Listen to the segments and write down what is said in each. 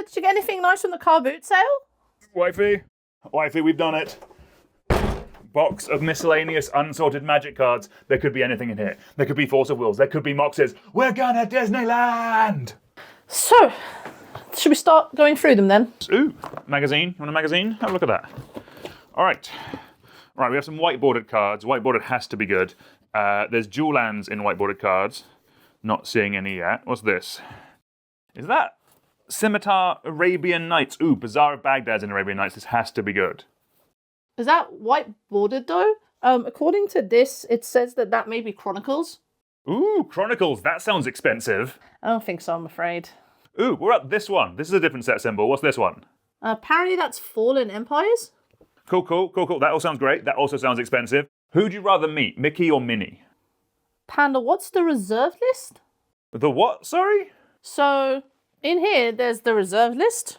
did you get anything nice from the car boot sale? Wifey, we've done it. Box of miscellaneous unsorted magic cards. There could be anything in here. There could be Force of Wills. There could be Moxes. We're gonna Disneyland! So, should we start going through them then? Ooh, magazine. You want a magazine? Have a look at that. All right. Right, we have some whiteboarded cards. Whiteboarded has to be good. There's dual lands in whiteboarded cards. Not seeing any yet. What's this? Is that Scimitar Arabian Nights? Ooh, Bazaar of Baghdad's in Arabian Nights. This has to be good. Is that whiteboarded though? According to this, it says that may be Chronicles. Ooh, Chronicles. That sounds expensive. I don't think so, I'm afraid. Ooh, we're at this one. This is a different set symbol. What's this one? Apparently that's Fallen Empires. Cool. That all sounds great. That also sounds expensive. Who'd you rather meet, Mickey or Minnie? Panda, what's the reserve list? The what, sorry? So, in here, there's the reserve list.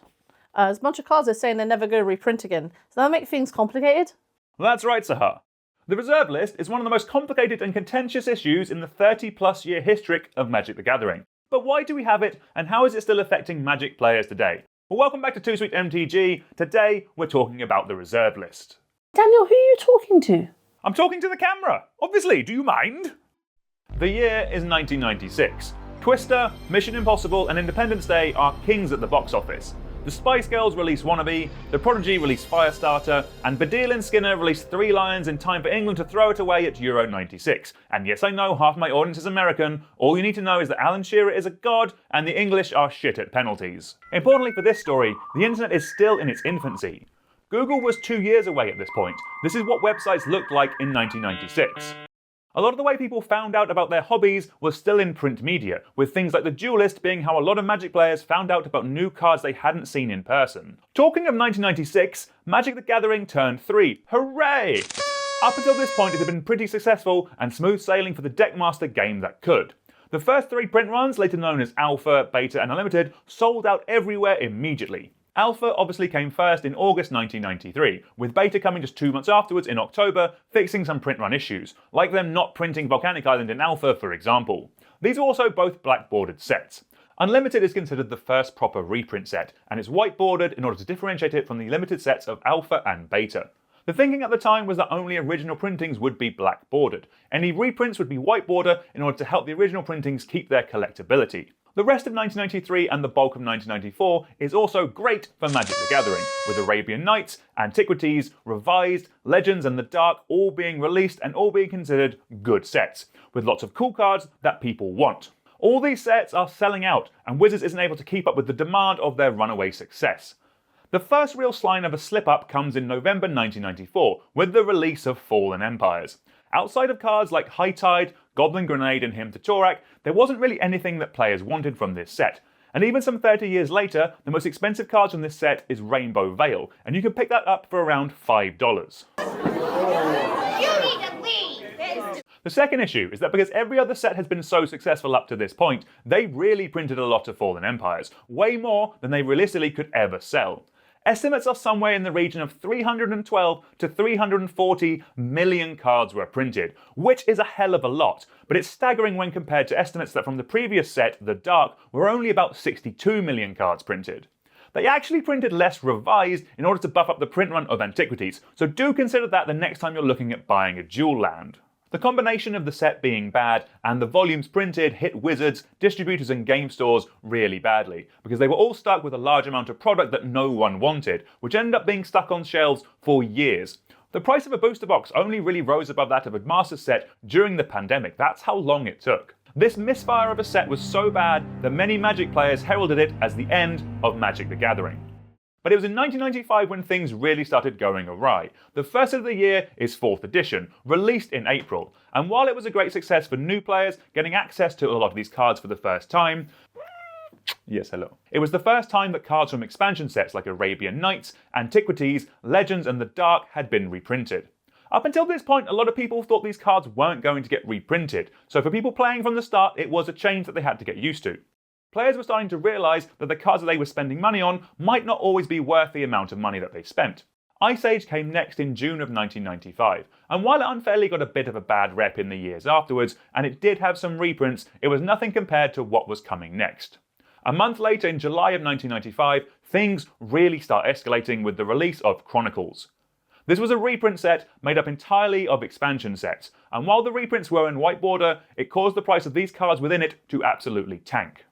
There's a bunch of cards they're saying they're never going to reprint again. So that'll make things complicated. That's right, Sahar. The reserve list is one of the most complicated and contentious issues in the 30-plus year history of Magic the Gathering. But why do we have it, and how is it still affecting Magic players today? Well, welcome back to Too Sweet MTG. Today, we're talking about the reserve list. Daniel, who are you talking to? I'm talking to the camera, obviously. Do you mind? The year is 1996. Twister, Mission Impossible, and Independence Day are kings at the box office. The Spice Girls released Wannabe, The Prodigy released Firestarter, and Baddiel and Skinner released Three Lions in time for England to throw it away at Euro 96. And yes, I know half my audience is American. All you need to know is that Alan Shearer is a god, and the English are shit at penalties. Importantly for this story, the internet is still in its infancy. Google was 2 years away at this point. This is what websites looked like in 1996. A lot of the way people found out about their hobbies was still in print media, with things like The Duelist being how a lot of Magic players found out about new cards they hadn't seen in person. Talking of 1996, Magic the Gathering turned 3. Hooray! Up until this point it had been pretty successful and smooth sailing for the Deckmaster game that could. The first 3 print runs, later known as Alpha, Beta and Unlimited, sold out everywhere immediately. Alpha obviously came first in August 1993, with Beta coming just 2 months afterwards in October, fixing some print run issues, like them not printing Volcanic Island in Alpha, for example. These are also both black bordered sets. Unlimited is considered the first proper reprint set, and it's white bordered in order to differentiate it from the limited sets of Alpha and Beta. The thinking at the time was that only original printings would be black bordered. Any reprints would be white border in order to help the original printings keep their collectability. The rest of 1993 and the bulk of 1994 is also great for Magic the Gathering, with Arabian Nights, Antiquities, Revised, Legends and the Dark all being released and all being considered good sets, with lots of cool cards that people want. All these sets are selling out, and Wizards isn't able to keep up with the demand of their runaway success. The first real sign of a slip-up comes in November 1994, with the release of Fallen Empires. Outside of cards like High Tide, Goblin Grenade and Hymn to Torak, there wasn't really anything that players wanted from this set. And even some 30 years later, the most expensive cards from this set is Rainbow Veil, and you can pick that up for around $5. You need to leave! The second issue is that because every other set has been so successful up to this point, they really printed a lot of Fallen Empires, way more than they realistically could ever sell. Estimates are somewhere in the region of 312 to 340 million cards were printed, which is a hell of a lot, but it's staggering when compared to estimates that from the previous set, The Dark, were only about 62 million cards printed. They actually printed less Revised in order to buff up the print run of Antiquities, so do consider that the next time you're looking at buying a dual land. The combination of the set being bad and the volumes printed hit Wizards, distributors and game stores really badly, because they were all stuck with a large amount of product that no one wanted, which ended up being stuck on shelves for years. The price of a booster box only really rose above that of a master set during the pandemic. That's how long it took. This misfire of a set was so bad that many Magic players heralded it as the end of Magic the Gathering. But it was in 1995 when things really started going awry. The first of the year is 4th edition, released in April, and while it was a great success for new players getting access to a lot of these cards for the first time, yes, hello. It was the first time that cards from expansion sets like Arabian Nights, Antiquities, Legends and the Dark had been reprinted. Up until this point, a lot of people thought these cards weren't going to get reprinted, so for people playing from the start, it was a change that they had to get used to. Players were starting to realise that the cards that they were spending money on might not always be worth the amount of money that they spent. Ice Age came next in June of 1995, and while it unfairly got a bit of a bad rep in the years afterwards, and it did have some reprints, it was nothing compared to what was coming next. A month later, in July of 1995, things really start escalating with the release of Chronicles. This was a reprint set made up entirely of expansion sets, and while the reprints were in white border, it caused the price of these cards within it to absolutely tank.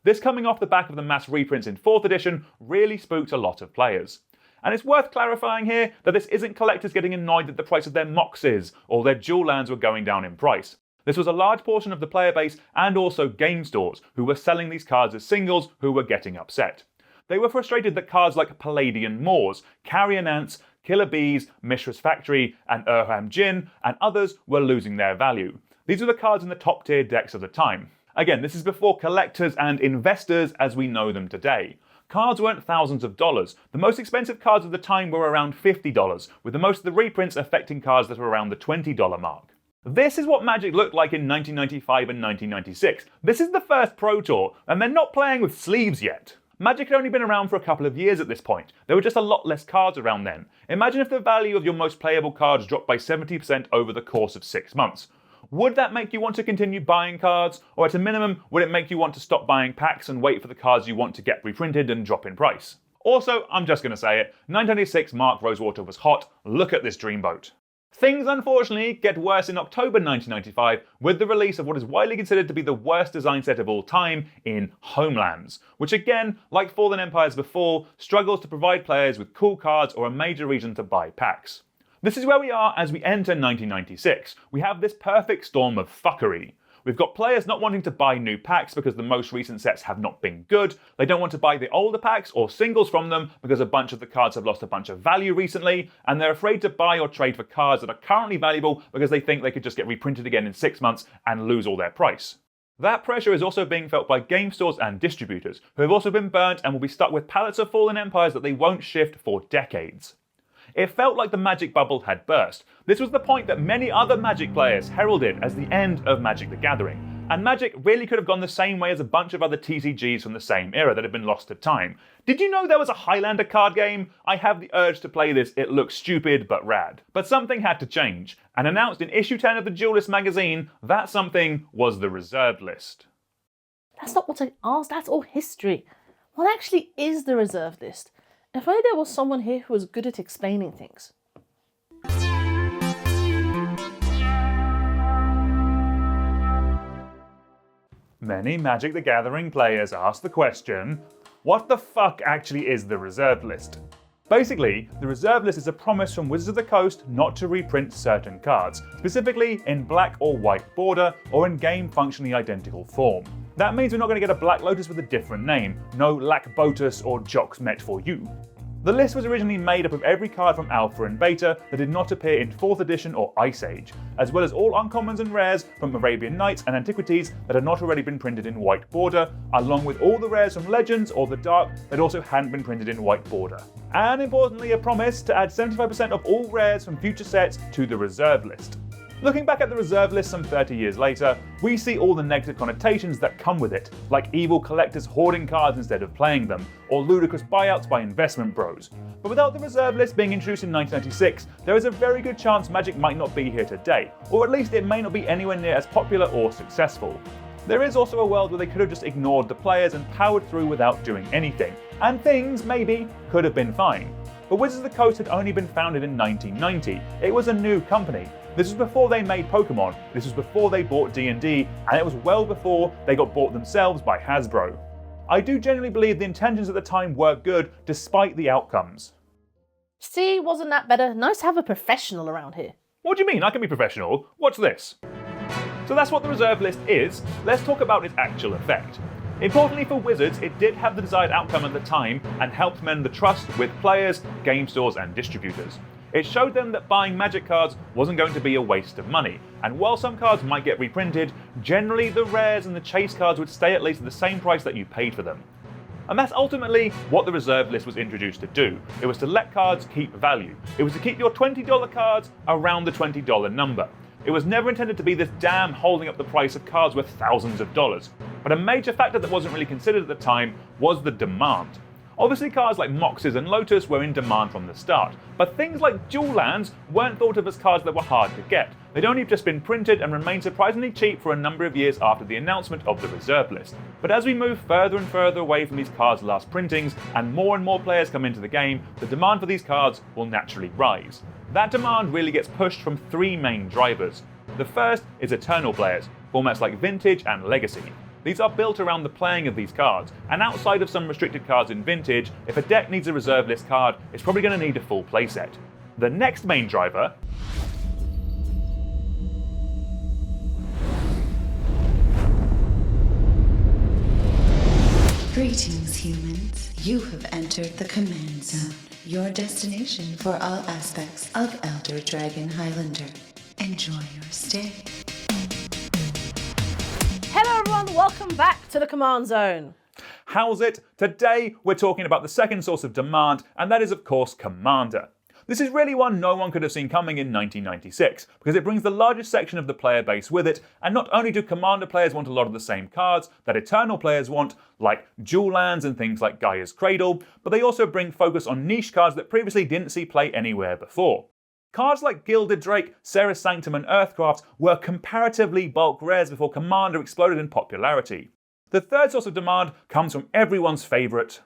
This coming off the back of the mass reprints in 4th edition really spooked a lot of players. And it's worth clarifying here that this isn't collectors getting annoyed that the price of their Moxes or their dual lands were going down in price. This was a large portion of the player base and also game stores who were selling these cards as singles who were getting upset. They were frustrated that cards like Palladian Moors, Carrion Ants, Killer Bees, Mishra's Factory, and Urham Jin, and others were losing their value. These were the cards in the top tier decks of the time. Again, this is before collectors and investors as we know them today. Cards weren't thousands of dollars. The most expensive cards of the time were around $50, with the most of the reprints affecting cards that were around the $20 mark. This is what Magic looked like in 1995 and 1996. This is the first Pro Tour, and they're not playing with sleeves yet. Magic had only been around for a couple of years at this point. There were just a lot less cards around then. Imagine if the value of your most playable cards dropped by 70% over the course of 6 months. Would that make you want to continue buying cards, or at a minimum, would it make you want to stop buying packs and wait for the cards you want to get reprinted and drop in price? Also, I'm just going to say it, 1996 marked Rosewater was hot. Look at this dreamboat. Things unfortunately get worse in October 1995 with the release of what is widely considered to be the worst design set of all time in Homelands, which again, like Fallen Empires before, struggles to provide players with cool cards or a major reason to buy packs. This is where we are as we enter 1996. We have this perfect storm of fuckery. We've got players not wanting to buy new packs because the most recent sets have not been good. They don't want to buy the older packs or singles from them because a bunch of the cards have lost a bunch of value recently, and they're afraid to buy or trade for cards that are currently valuable because they think they could just get reprinted again in 6 months and lose all their price. That pressure is also being felt by game stores and distributors, who have also been burnt and will be stuck with pallets of Fallen Empires that they won't shift for decades. It felt like the Magic bubble had burst. This was the point that many other Magic players heralded as the end of Magic the Gathering. And Magic really could have gone the same way as a bunch of other TCGs from the same era that had been lost to time. Did you know there was a Highlander card game? I have the urge to play this, it looks stupid but rad. But something had to change, and announced in issue 10 of the Duelist magazine, that something was the reserved list. That's not what I asked, that's all history. What actually is the reserved list? If only there was someone here who was good at explaining things. Many Magic the Gathering players ask the question, what the fuck actually is the reserved list? Basically, the reserve list is a promise from Wizards of the Coast not to reprint certain cards, specifically in black or white border or in game functionally identical form. That means we're not going to get a Black Lotus with a different name, no Lac Botus or Jox Met for you. The list was originally made up of every card from Alpha and Beta that did not appear in 4th edition or Ice Age, as well as all uncommons and rares from Arabian Nights and Antiquities that had not already been printed in white border, along with all the rares from Legends or the Dark that also hadn't been printed in white border. And importantly, a promise to add 75% of all rares from future sets to the reserve list. Looking back at the reserve list some 30 years later, we see all the negative connotations that come with it, like evil collectors hoarding cards instead of playing them, or ludicrous buyouts by investment bros. But without the reserve list being introduced in 1996, there is a very good chance Magic might not be here today, or at least it may not be anywhere near as popular or successful. There is also a world where they could have just ignored the players and powered through without doing anything, and things, maybe, could have been fine. But Wizards of the Coast had only been founded in 1990. It was a new company. This was before they made Pokemon, this was before they bought D&D, and it was well before they got bought themselves by Hasbro. I do genuinely believe the intentions at the time were good, despite the outcomes. See, wasn't that better? Nice to have a professional around here. What do you mean? I can be professional. What's this? So that's what the reserve list is. Let's talk about its actual effect. Importantly for Wizards, it did have the desired outcome at the time and helped mend the trust with players, game stores and distributors. It showed them that buying Magic cards wasn't going to be a waste of money, and while some cards might get reprinted, generally the rares and the chase cards would stay at least at the same price that you paid for them. And that's ultimately what the reserve list was introduced to do. It was to let cards keep value. It was to keep your $20 cards around the $20 number. It was never intended to be this dam holding up the price of cards worth thousands of dollars. But a major factor that wasn't really considered at the time was the demand. Obviously cards like Moxes and Lotus were in demand from the start, but things like Dual Lands weren't thought of as cards that were hard to get. They'd only just been printed and remained surprisingly cheap for a number of years after the announcement of the reserve list. But as we move further and further away from these cards' last printings, and more players come into the game, the demand for these cards will naturally rise. That demand really gets pushed from three main drivers. The first is Eternal players, formats like Vintage and Legacy. These are built around the playing of these cards, and outside of some restricted cards in Vintage, if a deck needs a reserve list card, it's probably going to need a full playset. The next main driver Greetings, humans. You have entered the command zone, your destination for all aspects of Elder Dragon Highlander. Enjoy your stay. Hello everyone, welcome back to the Command Zone. How's it? Today we're talking about the second source of demand, and that is of course Commander. This is really one no one could have seen coming in 1996, because it brings the largest section of the player base with it, and not only do Commander players want a lot of the same cards that Eternal players want, like Dual Lands and things like Gaia's Cradle, but they also bring focus on niche cards that previously didn't see play anywhere before. Cards like Gilded Drake, Serra's Sanctum and Earthcraft were comparatively bulk rares before Commander exploded in popularity. The third source of demand comes from everyone's favourite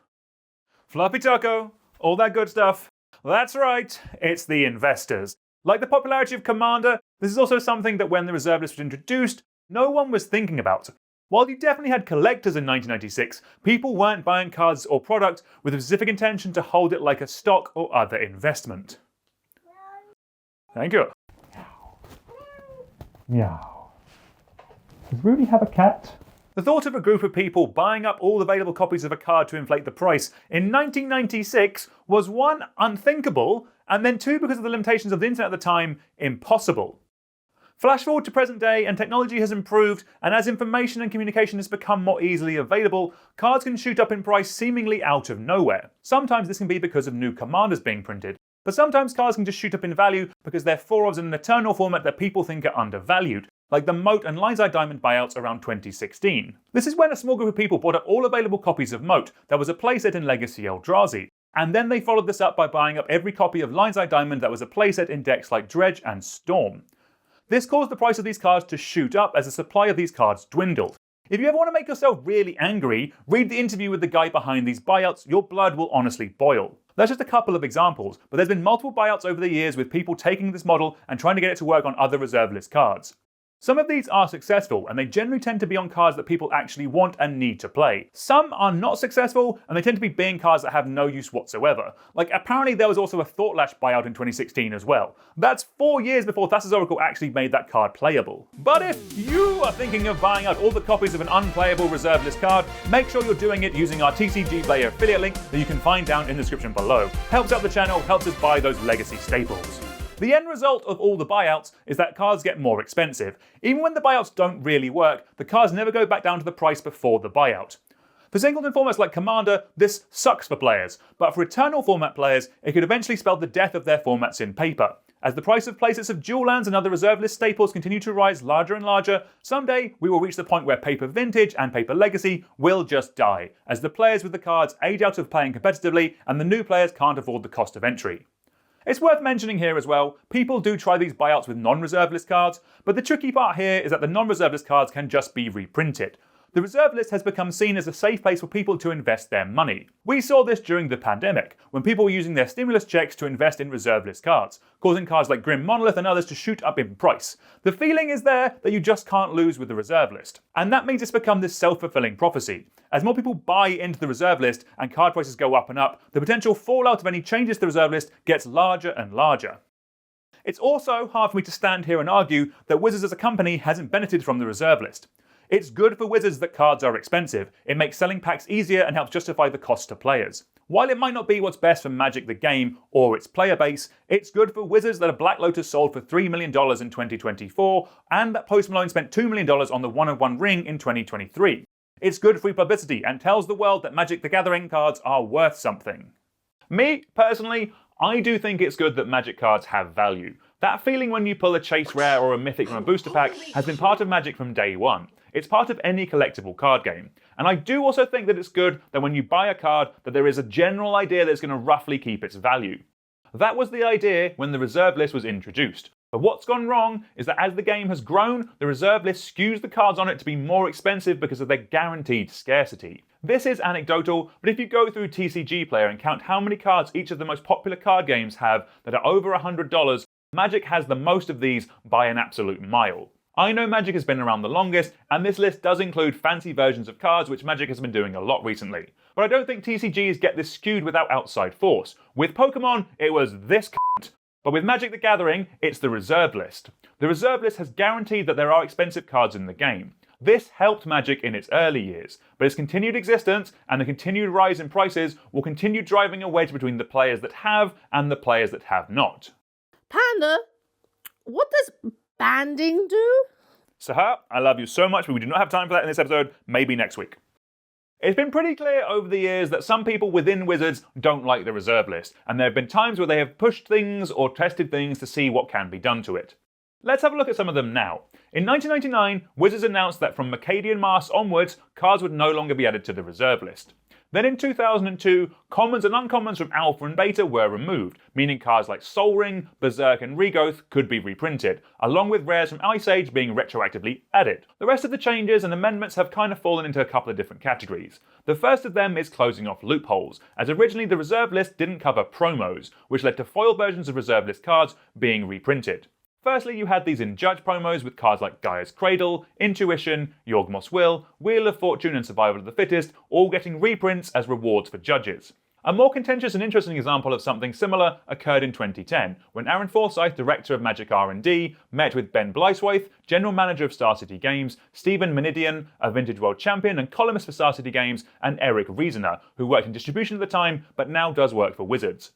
Fluffy Taco, all that good stuff. That's right, it's the investors. Like the popularity of Commander, this is also something that when the reserve list was introduced, no one was thinking about. While you definitely had collectors in 1996, people weren't buying cards or product with a specific intention to hold it like a stock or other investment. Thank you. Meow. Does Rudy have a cat? The thought of a group of people buying up all available copies of a card to inflate the price in 1996 was one, unthinkable, and then two, because of the limitations of the internet at the time, impossible. Flash forward to present day and technology has improved, and as information and communication has become more easily available, cards can shoot up in price seemingly out of nowhere. Sometimes this can be because of new commanders being printed, but sometimes cards can just shoot up in value because they're 4-ofs in an Eternal format that people think are undervalued, like the Moat and Lion's Eye Diamond buyouts around 2016. This is when a small group of people bought up all available copies of Moat that was a playset in Legacy Eldrazi, and then they followed this up by buying up every copy of Lion's Eye Diamond that was a playset in decks like Dredge and Storm. This caused the price of these cards to shoot up as the supply of these cards dwindled. If you ever want to make yourself really angry, read the interview with the guy behind these buyouts, your blood will honestly boil. That's just a couple of examples, but there's been multiple buyouts over the years with people taking this model and trying to get it to work on other reserve list cards. Some of these are successful, and they generally tend to be on cards that people actually want and need to play. Some are not successful, and they tend to be being cards that have no use whatsoever. Like, apparently there was also a Thought-Lash buyout in 2016 as well. That's 4 years before Thassa's Oracle actually made that card playable. But if you are thinking of buying out all the copies of an unplayable reserve list card, make sure you're doing it using our TCG Player affiliate link that you can find down in the description below. Helps out the channel, helps us buy those legacy staples. The end result of all the buyouts is that cards get more expensive. Even when the buyouts don't really work, the cards never go back down to the price before the buyout. For singleton formats like Commander, this sucks for players, but for Eternal format players, it could eventually spell the death of their formats in paper. As the price of playsets of Dual Lands and other reserve list staples continue to rise larger and larger, someday we will reach the point where Paper Vintage and Paper Legacy will just die, as the players with the cards age out of playing competitively and the new players can't afford the cost of entry. It's worth mentioning here as well, people do try these buyouts with non-reserve list cards, but the tricky part here is that the non-reserve list cards can just be reprinted. The reserve list has become seen as a safe place for people to invest their money. We saw this during the pandemic, when people were using their stimulus checks to invest in reserve list cards, causing cards like Grim Monolith and others to shoot up in price. The feeling is there that you just can't lose with the reserve list. And that means it's become this self-fulfilling prophecy. As more people buy into the reserve list and card prices go up and up, the potential fallout of any changes to the reserve list gets larger and larger. It's also hard for me to stand here and argue that Wizards as a company hasn't benefited from the reserve list. It's good for Wizards that cards are expensive. It makes selling packs easier and helps justify the cost to players. While it might not be what's best for Magic the game or its player base, it's good for Wizards that a Black Lotus sold for $3 million in 2024 and that Post Malone spent $2 million on the 1-of-1 ring in 2023. It's good free publicity and tells the world that Magic the Gathering cards are worth something. Me, personally, I do think it's good that Magic cards have value. That feeling when you pull a chase rare or a mythic from a booster pack has been part of Magic from day one. It's part of any collectible card game. And I do also think that it's good that when you buy a card that there is a general idea that it's going to roughly keep its value. That was the idea when the reserve list was introduced. But what's gone wrong is that as the game has grown, the reserve list skews the cards on it to be more expensive because of their guaranteed scarcity. This is anecdotal, but if you go through TCG Player and count how many cards each of the most popular card games have that are over $100, Magic has the most of these by an absolute mile. I know Magic has been around the longest, and this list does include fancy versions of cards, which Magic has been doing a lot recently. But I don't think TCGs get this skewed without outside force. With Pokemon, it was this cunt. But with Magic the Gathering, it's the reserve list. The reserve list has guaranteed that there are expensive cards in the game. This helped Magic in its early years, but its continued existence and the continued rise in prices will continue driving a wedge between the players that have and the players that have not. Panda, what does banding do? Sahar, I love you so much, but we do not have time for that in this episode. Maybe next week. It's been pretty clear over the years that some people within Wizards don't like the reserve list, and there have been times where they have pushed things or tested things to see what can be done to it. Let's have a look at some of them now. In 1999, Wizards announced that from Mercadian Masks onwards, cards would no longer be added to the reserve list. Then in 2002, commons and uncommons from Alpha and Beta were removed, meaning cards like Sol Ring, Berserk and Regoth could be reprinted, along with rares from Ice Age being retroactively added. The rest of the changes and amendments have kind of fallen into a couple of different categories. The first of them is closing off loopholes, as originally the reserve list didn't cover promos, which led to foil versions of reserve list cards being reprinted. Firstly, you had these in Judge promos with cards like Gaia's Cradle, Intuition, Yawgmoth's Will, Wheel of Fortune and Survival of the Fittest, all getting reprints as rewards for judges. A more contentious and interesting example of something similar occurred in 2010, when Aaron Forsyth, director of Magic R&D, met with Ben Bleiswaith, general manager of Star City Games, Stephen Menidian, a Vintage World Champion and columnist for Star City Games, and Eric Riesener, who worked in distribution at the time but now does work for Wizards.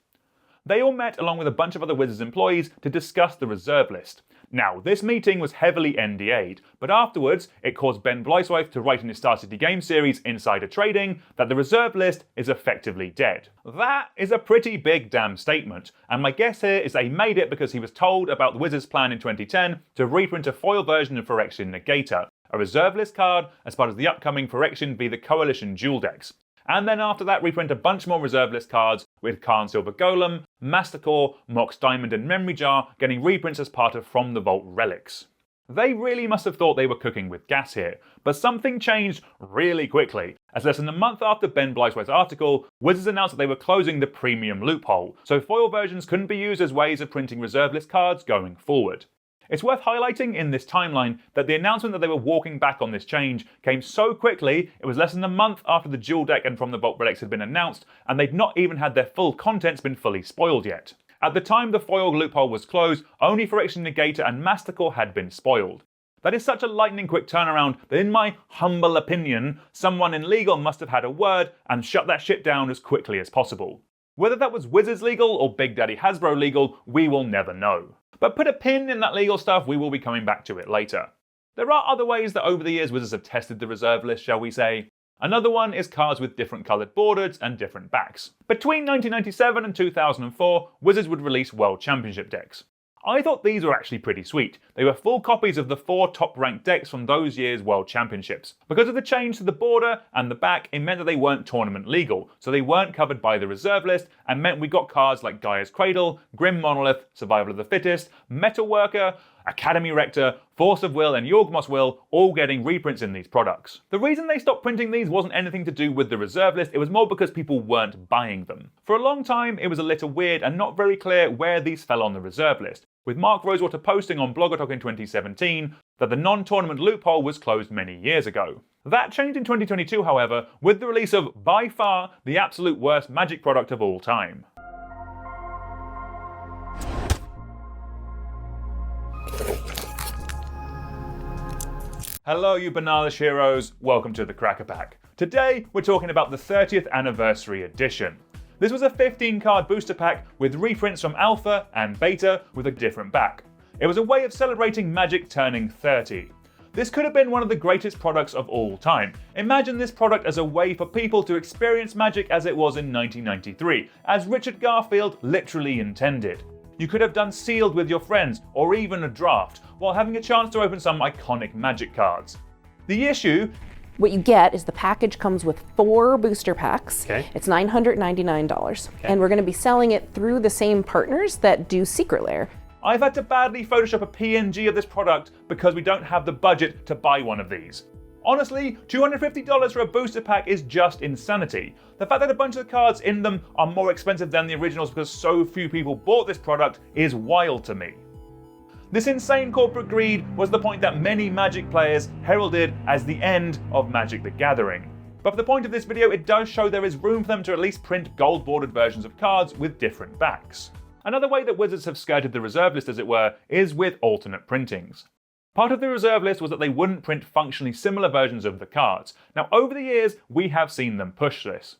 They all met along with a bunch of other Wizards employees to discuss the reserve list. Now, this meeting was heavily NDA'd, but afterwards it caused Ben Bleiswaith to write in his Star City Games series Insider Trading that the reserve list is effectively dead. That is a pretty big damn statement, and my guess here is they made it because he was told about the Wizards' plan in 2010 to reprint a foil version of Phyrexian Negator, a reserve list card as part of the upcoming Phyrexian v the Coalition duel decks. And then after that reprint a bunch more reserve list cards with Karn Silver Golem, Mastercore, Mox Diamond and Memory Jar getting reprints as part of From the Vault relics. They really must have thought they were cooking with gas here, but something changed really quickly, as less than a month after Ben Bleiswaith's article, Wizards announced that they were closing the premium loophole, so foil versions couldn't be used as ways of printing reserve list cards going forward. It's worth highlighting in this timeline that the announcement that they were walking back on this change came so quickly, it was less than a month after the dual deck and From the Vault relics had been announced, and they'd not even had their full contents been fully spoiled yet. At the time the foil loophole was closed, only Phyrexian Negator and Mastercore had been spoiled. That is such a lightning quick turnaround that in my humble opinion, someone in legal must have had a word and shut that shit down as quickly as possible. Whether that was Wizards legal or Big Daddy Hasbro legal, we will never know. But put a pin in that legal stuff, we will be coming back to it later. There are other ways that over the years Wizards have tested the reserve list, shall we say. Another one is cards with different coloured borders and different backs. Between 1997 and 2004, Wizards would release World Championship decks. I thought these were actually pretty sweet. They were full copies of the 4 top-ranked decks from those years' World Championships. Because of the change to the border and the back, it meant that they weren't tournament legal, so they weren't covered by the reserve list, and meant we got cards like Gaia's Cradle, Grim Monolith, Survival of the Fittest, Metalworker, Academy Rector, Force of Will and Yawgmoth's Will all getting reprints in these products. The reason they stopped printing these wasn't anything to do with the reserve list, it was more because people weren't buying them. For a long time it was a little weird and not very clear where these fell on the reserve list, with Mark Rosewater posting on Blogotalk in 2017 that the non-tournament loophole was closed many years ago. That changed in 2022 however, with the release of, by far, the absolute worst Magic product of all time. Hello you Banalish heroes, welcome to the Cracker Pack. Today we're talking about the 30th anniversary edition. This was a 15 card booster pack with reprints from Alpha and Beta with a different back. It was a way of celebrating Magic turning 30. This could have been one of the greatest products of all time. Imagine this product as a way for people to experience Magic as it was in 1993, as Richard Garfield literally intended. You could have done sealed with your friends, or even a draft, while having a chance to open some iconic Magic cards. The issue... What you get is the package comes with 4 booster packs. Okay. It's $999. And we're going to be selling it through the same partners that do Secret Lair. I've had to badly Photoshop a PNG of this product because we don't have the budget to buy one of these. Honestly, $250 for a booster pack is just insanity. The fact that a bunch of the cards in them are more expensive than the originals because so few people bought this product is wild to me. This insane corporate greed was the point that many Magic players heralded as the end of Magic the Gathering. But for the point of this video, it does show there is room for them to at least print gold-bordered versions of cards with different backs. Another way that Wizards have skirted the reserve list, as it were, is with alternate printings. Part of the reserve list was that they wouldn't print functionally similar versions of the cards. Now, over the years, we have seen them push this.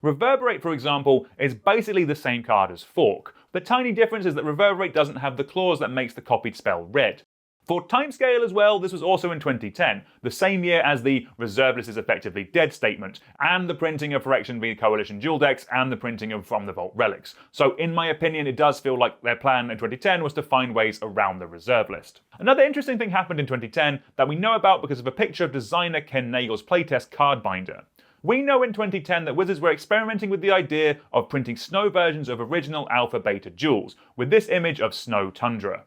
Reverberate, for example, is basically the same card as Fork. The tiny difference is that Reverberate doesn't have the clause that makes the copied spell red. For timescale as well, this was also in 2010, the same year as the reserve list is effectively dead statement, and the printing of Phyrexian v Coalition dual decks, and the printing of From the Vault relics. So in my opinion, it does feel like their plan in 2010 was to find ways around the reserve list. Another interesting thing happened in 2010 that we know about because of a picture of designer Ken Nagel's playtest card binder. We know in 2010 that Wizards were experimenting with the idea of printing snow versions of original Alpha Beta duels, with this image of Snow Tundra.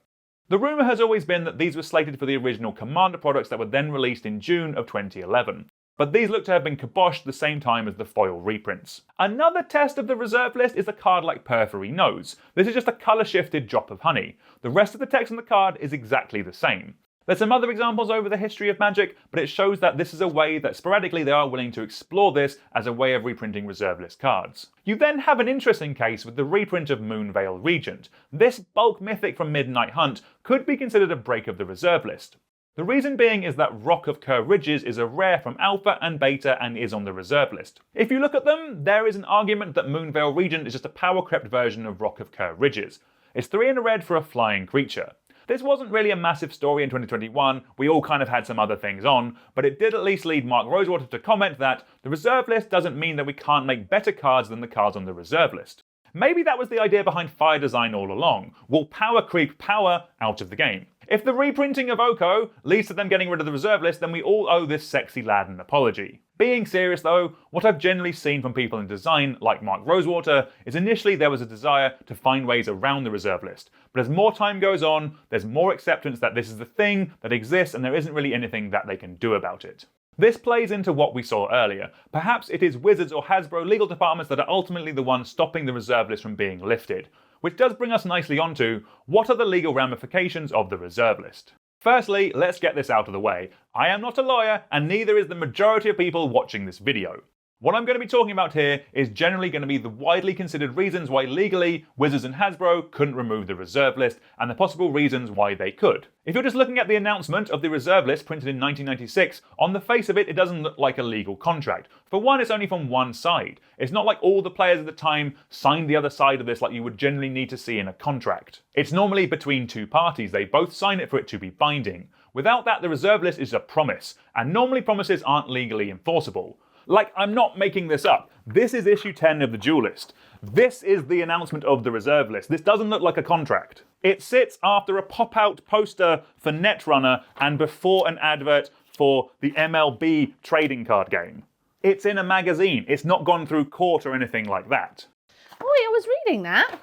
The rumour has always been that these were slated for the original Commander products that were then released in June of 2011, but these look to have been kiboshed the same time as the foil reprints. Another test of the reserve list is a card like Periphery Nose. This is just a colour-shifted drop of honey. The rest of the text on the card is exactly the same. There's some other examples over the history of Magic, but it shows that this is a way that sporadically they are willing to explore this as a way of reprinting reserve list cards. You then have an interesting case with the reprint of Moonveil Regent. This bulk mythic from Midnight Hunt could be considered a break of the reserve list. The reason being is that Rock of Kerr Ridges is a rare from Alpha and Beta and is on the reserve list. If you look at them, there is an argument that Moonveil Regent is just a power crept version of Rock of Kerr Ridges. It's 3 in a red for a flying creature. This wasn't really a massive story in 2021, we all kind of had some other things on, but it did at least lead Mark Rosewater to comment that the reserve list doesn't mean that we can't make better cards than the cards on the reserve list. Maybe that was the idea behind Fire Design all along. We'll power creep power out of the game. If the reprinting of Oko leads to them getting rid of the reserve list, then we all owe this sexy lad an apology. Being serious though, what I've generally seen from people in design, like Mark Rosewater, is initially there was a desire to find ways around the reserve list. But as more time goes on, there's more acceptance that this is the thing that exists and there isn't really anything that they can do about it. This plays into what we saw earlier. Perhaps it is Wizards or Hasbro legal departments that are ultimately the ones stopping the reserve list from being lifted. Which does bring us nicely onto, what are the legal ramifications of the reserve list? Firstly, let's get this out of the way. I am not a lawyer, and neither is the majority of people watching this video. What I'm going to be talking about here is generally going to be the widely considered reasons why legally Wizards and Hasbro couldn't remove the reserve list, and the possible reasons why they could. If you're just looking at the announcement of the reserve list printed in 1996, on the face of it, it doesn't look like a legal contract. For one, it's only from one side. It's not like all the players at the time signed the other side of this like you would generally need to see in a contract. It's normally between two parties. They both sign it for it to be binding. Without that, the reserve list is a promise, and normally promises aren't legally enforceable. Like, I'm not making this up. This is issue 10 of the Duel List. This is the announcement of the reserve list. This doesn't look like a contract. It sits after a pop-out poster for Netrunner and before an advert for the MLB trading card game. It's in a magazine. It's not gone through court or anything like that. Oh, I was reading that.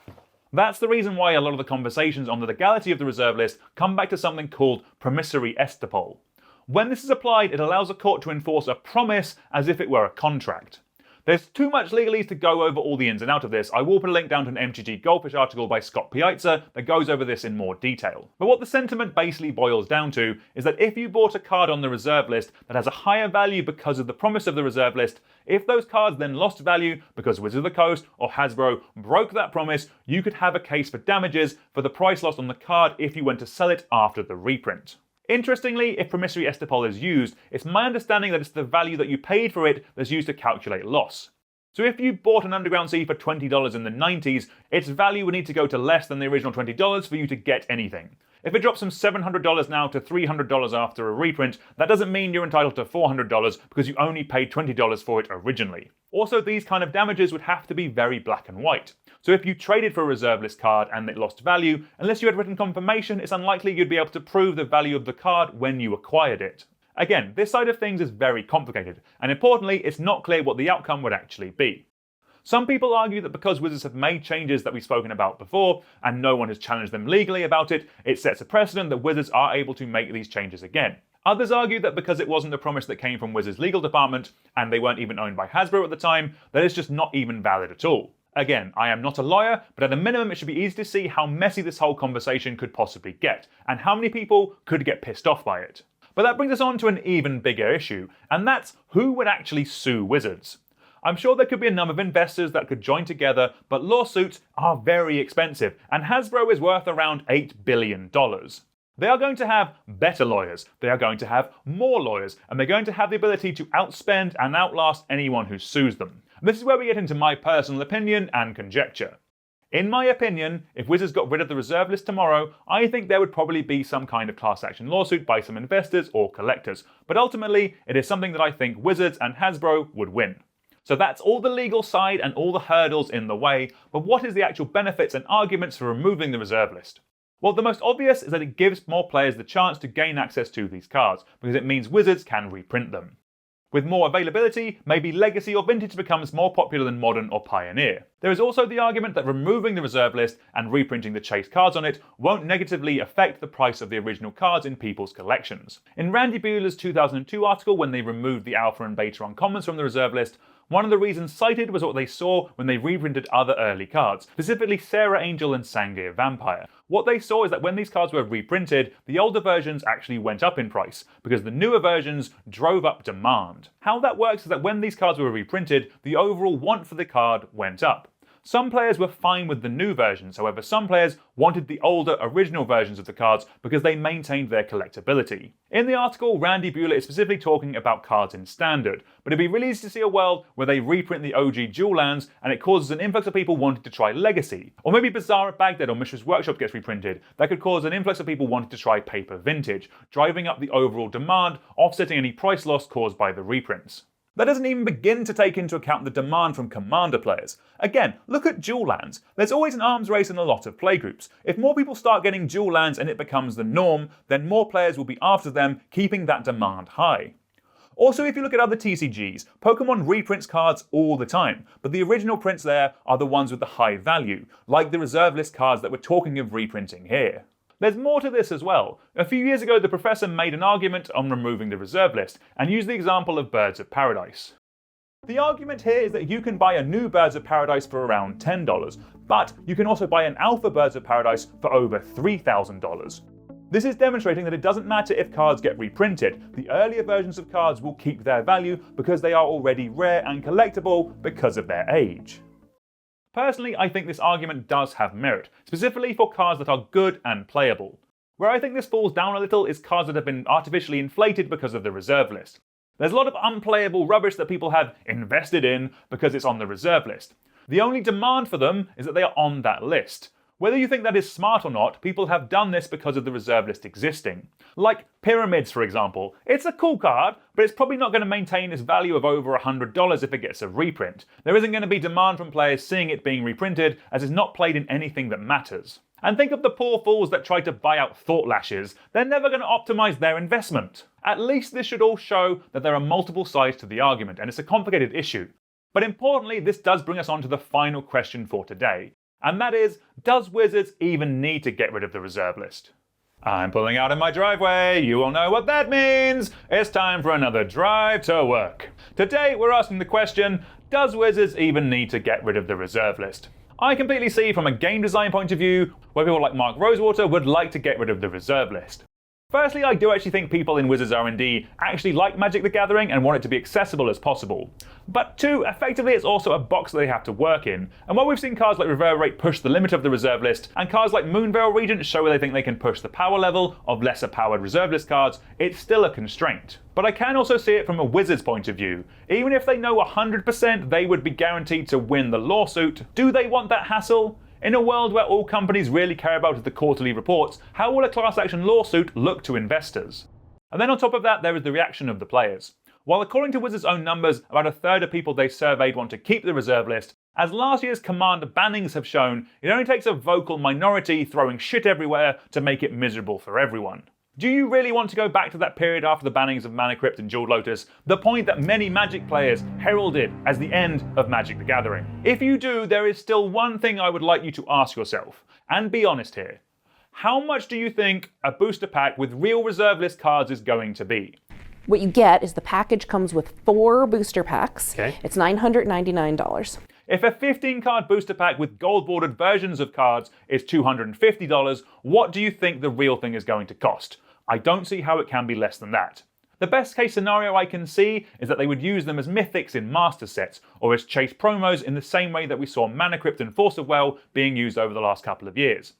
That's the reason why a lot of the conversations on the legality of the reserve list come back to something called promissory estoppel. When this is applied, it allows a court to enforce a promise as if it were a contract. There's too much legalese to go over all the ins and outs of this. I will put a link down to an MTG Goldfish article by Scott Piazza that goes over this in more detail. But what the sentiment basically boils down to is that if you bought a card on the reserve list that has a higher value because of the promise of the reserve list, if those cards then lost value because Wizards of the Coast or Hasbro broke that promise, you could have a case for damages for the price lost on the card if you went to sell it after the reprint. Interestingly, if promissory estoppel is used, it's my understanding that it's the value that you paid for it that's used to calculate loss. So if you bought an Underground Sea for $20 in the 90s, its value would need to go to less than the original $20 for you to get anything. If it drops from $700 now to $300 after a reprint, that doesn't mean you're entitled to $400 because you only paid $20 for it originally. Also, these kind of damages would have to be very black and white. So if you traded for a reserve list card and it lost value, unless you had written confirmation, it's unlikely you'd be able to prove the value of the card when you acquired it. Again, this side of things is very complicated, and importantly, it's not clear what the outcome would actually be. Some people argue that because Wizards have made changes that we've spoken about before, and no one has challenged them legally about it, it sets a precedent that Wizards are able to make these changes again. Others argue that because it wasn't a promise that came from Wizards' legal department, and they weren't even owned by Hasbro at the time, that it's just not even valid at all. Again, I am not a lawyer, but at a minimum it should be easy to see how messy this whole conversation could possibly get, and how many people could get pissed off by it. But that brings us on to an even bigger issue, and that's who would actually sue Wizards. I'm sure there could be a number of investors that could join together, but lawsuits are very expensive, and Hasbro is worth around $8 billion. They are going to have better lawyers, they are going to have more lawyers, and they're going to have the ability to outspend and outlast anyone who sues them. This is where we get into my personal opinion and conjecture. In my opinion, if Wizards got rid of the reserve list tomorrow, I think there would probably be some kind of class action lawsuit by some investors or collectors, but ultimately it is something that I think Wizards and Hasbro would win. So that's all the legal side and all the hurdles in the way, but what is the actual benefits and arguments for removing the reserve list? Well, the most obvious is that it gives more players the chance to gain access to these cards, because it means Wizards can reprint them. With more availability, maybe Legacy or Vintage becomes more popular than Modern or Pioneer. There is also the argument that removing the reserve list and reprinting the chase cards on it won't negatively affect the price of the original cards in people's collections. In Randy Buehler's 2002 article, when they removed the alpha and beta uncommons from the reserve list, one of the reasons cited was what they saw when they reprinted other early cards, specifically Sarah Angel and Sangir Vampire. What they saw is that when these cards were reprinted, the older versions actually went up in price, because the newer versions drove up demand. How that works is that when these cards were reprinted, the overall want for the card went up. Some players were fine with the new versions, however some players wanted the older original versions of the cards because they maintained their collectability. In the article, Randy Buehler is specifically talking about cards in Standard, but it'd be really easy to see a world where they reprint the OG dual lands and it causes an influx of people wanting to try Legacy. Or maybe Bazaar at Baghdad or Mishra's Workshop gets reprinted. That could cause an influx of people wanting to try Paper Vintage, driving up the overall demand, offsetting any price loss caused by the reprints. That doesn't even begin to take into account the demand from Commander players. Again, look at dual lands. There's always an arms race in a lot of playgroups. If more people start getting dual lands and it becomes the norm, then more players will be after them, keeping that demand high. Also, if you look at other TCGs, Pokemon reprints cards all the time, but the original prints there are the ones with the high value, like the reserve list cards that we're talking of reprinting here. There's more to this as well. A few years ago, the professor made an argument on removing the reserve list, and used the example of Birds of Paradise. The argument here is that you can buy a new Birds of Paradise for around $10, but you can also buy an alpha Birds of Paradise for over $3,000. This is demonstrating that it doesn't matter if cards get reprinted, the earlier versions of cards will keep their value because they are already rare and collectible because of their age. Personally, I think this argument does have merit, specifically for cards that are good and playable. Where I think this falls down a little is cards that have been artificially inflated because of the reserve list. There's a lot of unplayable rubbish that people have invested in because it's on the reserve list. The only demand for them is that they are on that list. Whether you think that is smart or not, people have done this because of the reserve list existing. Like Pyramids, for example. It's a cool card, but it's probably not going to maintain its value of over $100 if it gets a reprint. There isn't going to be demand from players seeing it being reprinted, as it's not played in anything that matters. And think of the poor fools that try to buy out Thought Lashes. They're never going to optimize their investment. At least this should all show that there are multiple sides to the argument, and it's a complicated issue. But importantly, this does bring us on to the final question for today. And that is, does Wizards even need to get rid of the reserve list? I'm pulling out in my driveway, you all know what that means! It's time for another drive to work. Today we're asking the question, does Wizards even need to get rid of the reserve list? I completely see from a game design point of view where people like Mark Rosewater would like to get rid of the reserve list. Firstly, I do actually think people in Wizards R&D actually like Magic the Gathering and want it to be accessible as possible. But two, effectively it's also a box that they have to work in. And while we've seen cards like Reverberate push the limit of the reserve list, and cards like Moonveil Regent show where they think they can push the power level of lesser powered reserve list cards, it's still a constraint. But I can also see it from a Wizards point of view. Even if they know 100% they would be guaranteed to win the lawsuit, do they want that hassle? In a world where all companies really care about is the quarterly reports, how will a class action lawsuit look to investors? And then on top of that, there is the reaction of the players. While according to Wizards' own numbers, about a third of people they surveyed want to keep the reserve list, as last year's Commander bannings have shown, it only takes a vocal minority throwing shit everywhere to make it miserable for everyone. Do you really want to go back to that period after the bannings of Mana Crypt and Jeweled Lotus, the point that many Magic players heralded as the end of Magic the Gathering? If you do, there is still one thing I would like you to ask yourself, and be honest here. How much do you think a booster pack with real reserve list cards is going to be? What you get is the package comes with 4 booster packs. Okay. It's $999. If a 15-card booster pack with gold-bordered versions of cards is $250, what do you think the real thing is going to cost? I don't see how it can be less than that. The best case scenario I can see is that they would use them as mythics in master sets, or as chase promos in the same way that we saw Mana Crypt and Force of Will being used over the last couple of years.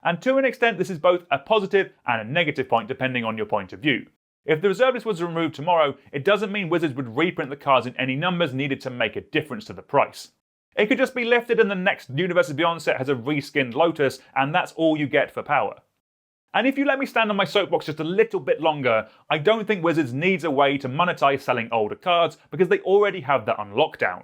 And to an extent this is both a positive and a negative point depending on your point of view. If the reserve list was removed tomorrow, it doesn't mean Wizards would reprint the cards in any numbers needed to make a difference to the price. It could just be lifted and the next Universes Beyond set has a reskinned Lotus, and that's all you get for power. And if you let me stand on my soapbox just a little bit longer, I don't think Wizards needs a way to monetize selling older cards because they already have that on lockdown.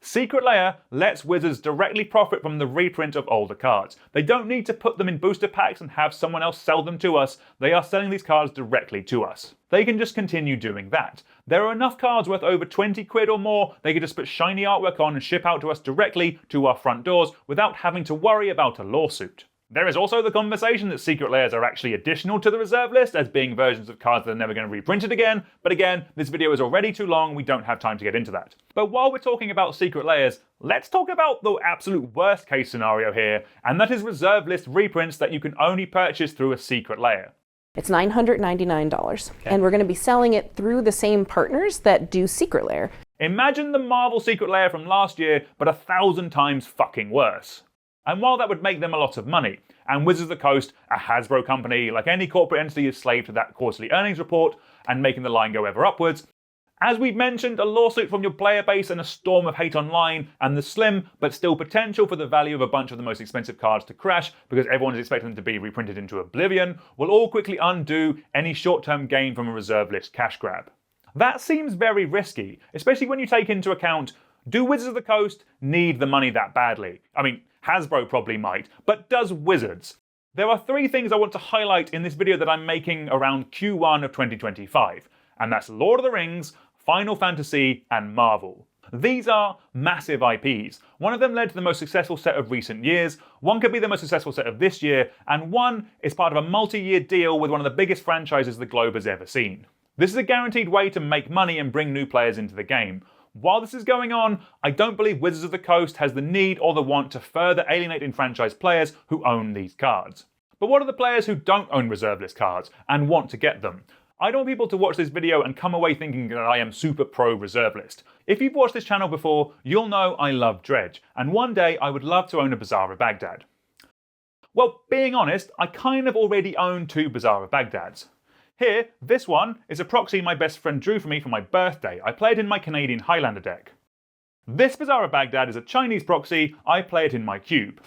Secret Lair lets Wizards directly profit from the reprint of older cards. They don't need to put them in booster packs and have someone else sell them to us. They are selling these cards directly to us. They can just continue doing that. There are enough cards worth over 20 quid or more they could just put shiny artwork on and ship out to us directly to our front doors without having to worry about a lawsuit. There is also the conversation that Secret Lairs are actually additional to the reserve list as being versions of cards that are never going to be reprinted again, but again, this video is already too long, we don't have time to get into that. But while we're talking about Secret Lairs, let's talk about the absolute worst case scenario here, and that is reserve list reprints that you can only purchase through a Secret Lair. It's $999, and we're going to be selling it through the same partners that do Secret Lair. Imagine the Marvel Secret Lair from last year, but 1,000 times fucking worse. And while that would make them a lot of money, and Wizards of the Coast, a Hasbro company, like any corporate entity, is slave to that quarterly earnings report and making the line go ever upwards, as we've mentioned, a lawsuit from your player base and a storm of hate online, and the slim but still potential for the value of a bunch of the most expensive cards to crash because everyone is expecting them to be reprinted into oblivion, will all quickly undo any short-term gain from a reserve list cash grab. That seems very risky, especially when you take into account, do Wizards of the Coast need the money that badly? I mean, Hasbro probably might, but does Wizards? There are 3 things I want to highlight in this video that I'm making around Q1 of 2025, and that's Lord of the Rings, Final Fantasy, and Marvel. These are massive IPs. One of them led to the most successful set of recent years, one could be the most successful set of this year, and one is part of a multi-year deal with one of the biggest franchises the globe has ever seen. This is a guaranteed way to make money and bring new players into the game. While this is going on, I don't believe Wizards of the Coast has the need or the want to further alienate enfranchised players who own these cards. But what are the players who don't own reserve list cards and want to get them? I don't want people to watch this video and come away thinking that I am super pro reserve list. If you've watched this channel before, you'll know I love Dredge, and one day I would love to own a Bazaar of Baghdad. Well, being honest, I kind of already own 2 Bazaar of Bagdads. Here, this one is a proxy my best friend drew for me for my birthday. I play it in my Canadian Highlander deck. This Bazaar of Baghdad is a Chinese proxy. I play it in my cube.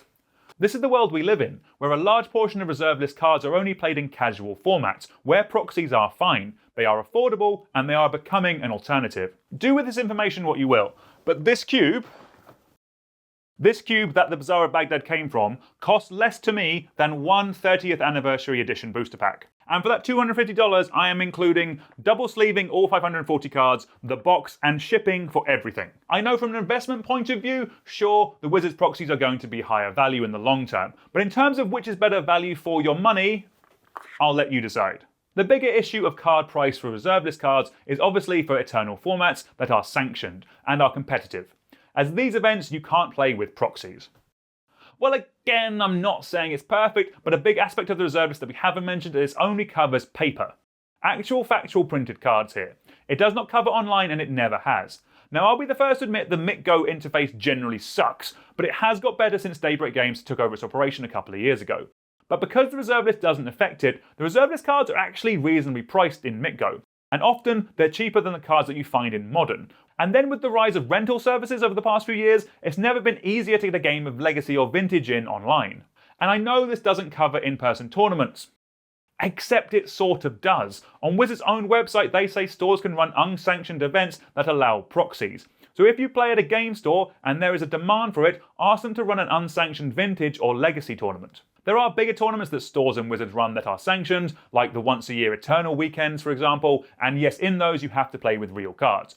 This is the world we live in, where a large portion of reserve list cards are only played in casual formats, where proxies are fine, they are affordable, and they are becoming an alternative. Do with this information what you will, but this cube that the Bazaar of Baghdad came from cost less to me than one 30th anniversary edition booster pack. And for that $250, I am including double sleeving all 540 cards, the box, and shipping for everything. I know from an investment point of view, sure, the Wizards proxies are going to be higher value in the long term, but in terms of which is better value for your money, I'll let you decide. The bigger issue of card price for reserve list cards is obviously for eternal formats that are sanctioned and are competitive. As these events, you can't play with proxies. Well, again, I'm not saying it's perfect, but a big aspect of the reserve list that we haven't mentioned is it only covers paper. Actual factual printed cards here. It does not cover online and it never has. Now, I'll be the first to admit the MiCGo interface generally sucks, but it has got better since Daybreak Games took over its operation a couple of years ago. But because the reserve list doesn't affect it, the reserve list cards are actually reasonably priced in MiCGo, and often they're cheaper than the cards that you find in Modern. And then with the rise of rental services over the past few years, it's never been easier to get a game of Legacy or Vintage in online. And I know this doesn't cover in-person tournaments. Except it sort of does. On Wizards' own website, they say stores can run unsanctioned events that allow proxies. So if you play at a game store and there is a demand for it, ask them to run an unsanctioned Vintage or Legacy tournament. There are bigger tournaments that stores and Wizards run that are sanctioned, like the once-a-year Eternal weekends, for example, and yes, in those you have to play with real cards.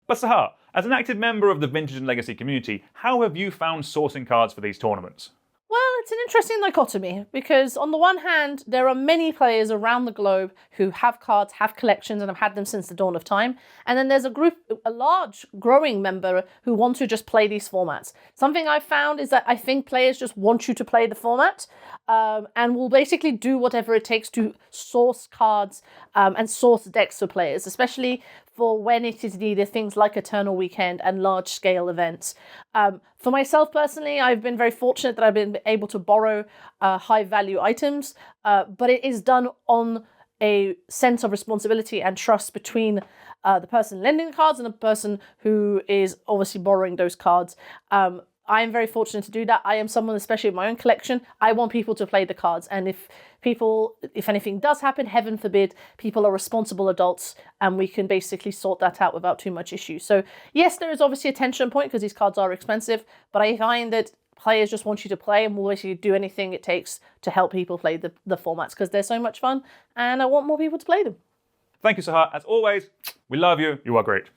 But Sahar, as an active member of the Vintage and Legacy community, how have you found sourcing cards for these tournaments? Well, it's an interesting dichotomy because on the one hand, there are many players around the globe who have cards, have collections, and have had them since the dawn of time. And then there's a large growing member who want to just play these formats. Something I've found is that I think players just want you to play the format and will basically do whatever it takes to source cards and source decks for players, especially for when it is needed, things like Eternal Weekend and large-scale events. For myself personally, I've been very fortunate that I've been able to borrow high-value items, but it is done on a sense of responsibility and trust between the person lending the cards and the person who is obviously borrowing those cards. I am very fortunate to do that. I am someone, especially in my own collection, I want people to play the cards. And if anything does happen, heaven forbid, people are responsible adults and we can basically sort that out without too much issue. So yes, there is obviously a tension point because these cards are expensive, but I find that players just want you to play and will basically do anything it takes to help people play the formats because they're so much fun and I want more people to play them. Thank you, Sahar. As always, we love you. You are great.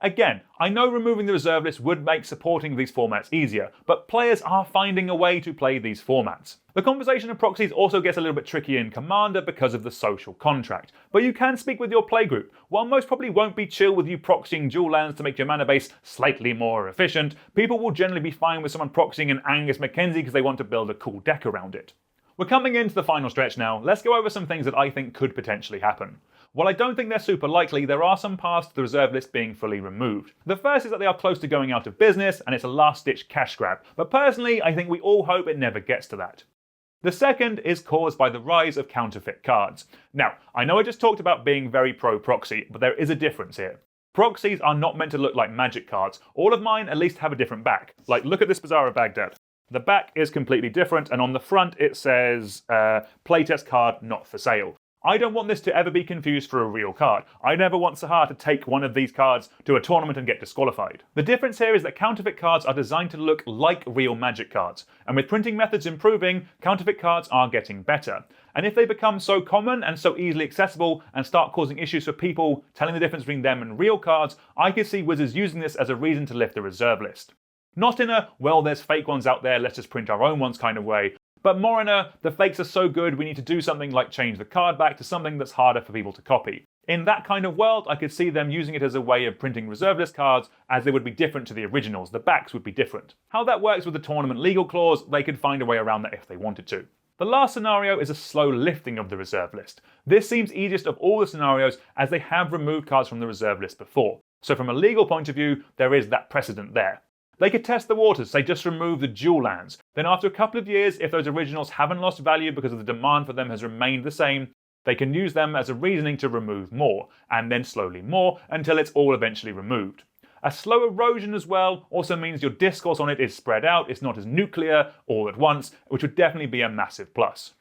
Again, I know removing the reserve list would make supporting these formats easier, but players are finding a way to play these formats. The conversation of proxies also gets a little bit tricky in Commander because of the social contract, but you can speak with your playgroup. While most probably won't be chill with you proxying dual lands to make your mana base slightly more efficient, people will generally be fine with someone proxying an Angus Mackenzie because they want to build a cool deck around it. We're coming into the final stretch now. Let's go over some things that I think could potentially happen. While I don't think they're super likely, there are some paths to the reserve list being fully removed. The first is that they are close to going out of business and it's a last-ditch cash grab, but personally I think we all hope it never gets to that. The second is caused by the rise of counterfeit cards. Now, I know I just talked about being very pro-proxy, but there is a difference here. Proxies are not meant to look like magic cards. All of mine at least have a different back. Like, look at this Bazaar of Baghdad. The back is completely different, and on the front it says, playtest card not for sale. I don't want this to ever be confused for a real card. I never want Sahar to take one of these cards to a tournament and get disqualified. The difference here is that counterfeit cards are designed to look like real magic cards, and with printing methods improving, counterfeit cards are getting better. And if they become so common and so easily accessible and start causing issues for people telling the difference between them and real cards, I could see Wizards using this as a reason to lift the reserve list. Not in a, well, there's fake ones out there, let's just print our own ones kind of way, but more in a, the fakes are so good we need to do something like change the card back to something that's harder for people to copy. In that kind of world, I could see them using it as a way of printing reserve list cards as they would be different to the originals, the backs would be different. How that works with the tournament legal clause, they could find a way around that if they wanted to. The last scenario is a slow lifting of the reserve list. This seems easiest of all the scenarios as they have removed cards from the reserve list before. So from a legal point of view, there is that precedent there. They could test the waters, say just remove the dual lands. Then after a couple of years, if those originals haven't lost value because of the demand for them has remained the same, they can use them as a reasoning to remove more, and then slowly more, until it's all eventually removed. A slow erosion as well also means your discourse on it is spread out, it's not as nuclear all at once, which would definitely be a massive plus.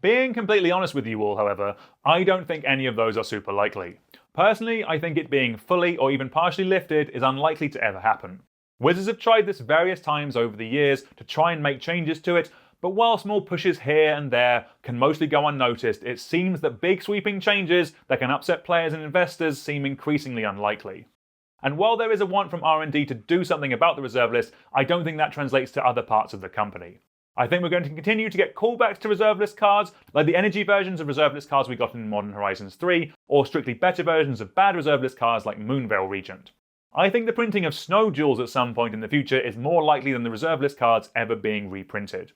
Being completely honest with you all, however, I don't think any of those are super likely. Personally, I think it being fully or even partially lifted is unlikely to ever happen. Wizards have tried this various times over the years to try and make changes to it, but while small pushes here and there can mostly go unnoticed, it seems that big sweeping changes that can upset players and investors seem increasingly unlikely. And while there is a want from R&D to do something about the reserve list, I don't think that translates to other parts of the company. I think we're going to continue to get callbacks to reserve list cards, like the energy versions of reserve list cards we got in Modern Horizons 3, or strictly better versions of bad reserve list cards like Moonveil Regent. I think the printing of Snow Jewels at some point in the future is more likely than the reserve list cards ever being reprinted.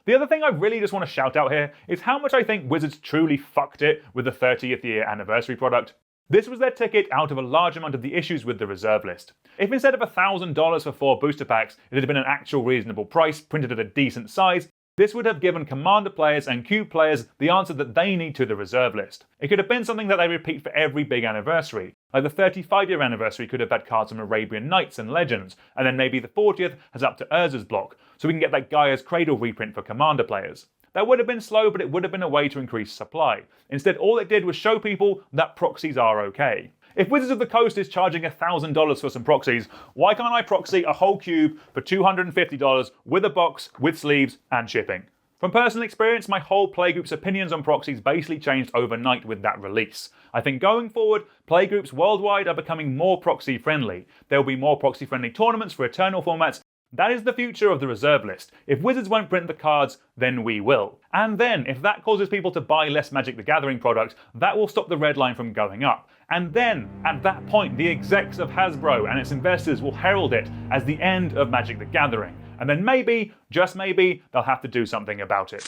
The other thing I really just want to shout out here is how much I think Wizards truly fucked it with the 30th year anniversary product. This was their ticket out of a large amount of the issues with the reserve list. If instead of $1,000 for 4 booster packs, it had been an actual reasonable price, printed at a decent size, this would have given Commander players and Cube players the answer that they need to the reserve list. It could have been something that they repeat for every big anniversary. Like the 35-year anniversary could have had cards from Arabian Nights and Legends, and then maybe the 40th has up to Urza's block, so we can get that Gaia's Cradle reprint for Commander players. That would have been slow, but it would have been a way to increase supply. Instead, all it did was show people that proxies are okay. If Wizards of the Coast is charging $1,000 for some proxies, why can't I proxy a whole cube for $250 with a box, with sleeves, and shipping? From personal experience, my whole playgroup's opinions on proxies basically changed overnight with that release. I think going forward, playgroups worldwide are becoming more proxy friendly. There will be more proxy friendly tournaments for Eternal formats. That is the future of the reserve list. If Wizards won't print the cards, then we will. And then, if that causes people to buy less Magic the Gathering product, that will stop the red line from going up. And then, at that point, the execs of Hasbro and its investors will herald it as the end of Magic the Gathering. And then maybe, just maybe, they'll have to do something about it.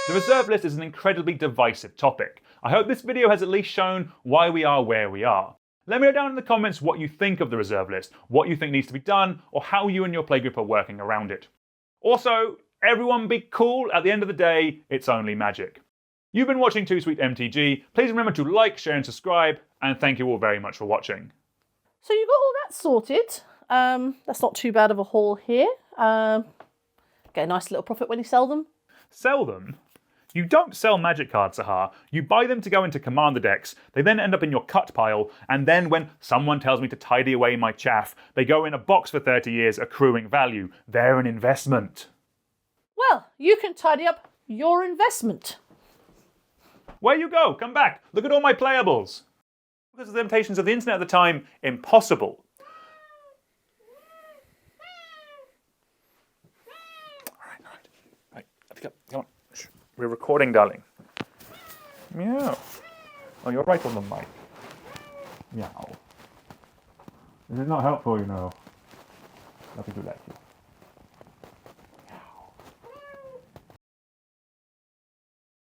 The reserve list is an incredibly divisive topic. I hope this video has at least shown why we are where we are. Let me know down in the comments what you think of the reserve list, what you think needs to be done, or how you and your playgroup are working around it. Also, everyone be cool, at the end of the day, it's only Magic. You've been watching Too Sweet MTG, please remember to like, share and subscribe, and thank you all very much for watching. So you got all that sorted. That's not too bad of a haul here. Get a nice little profit when you sell them. Sell them? You don't sell Magic cards, Sahar. You buy them to go into Commander decks, they then end up in your cut pile, and then when someone tells me to tidy away my chaff, they go in a box for 30 years accruing value. They're an investment. Well, you can tidy up your investment. Where you go? Come back. Look at all my playables. Because of the limitations of the internet at the time, impossible. Right. Let's go. Come on. Shh. We're recording, darling. Meow. Oh, you're right on the mic. Meow. This is not helpful, you know. Nothing to let you.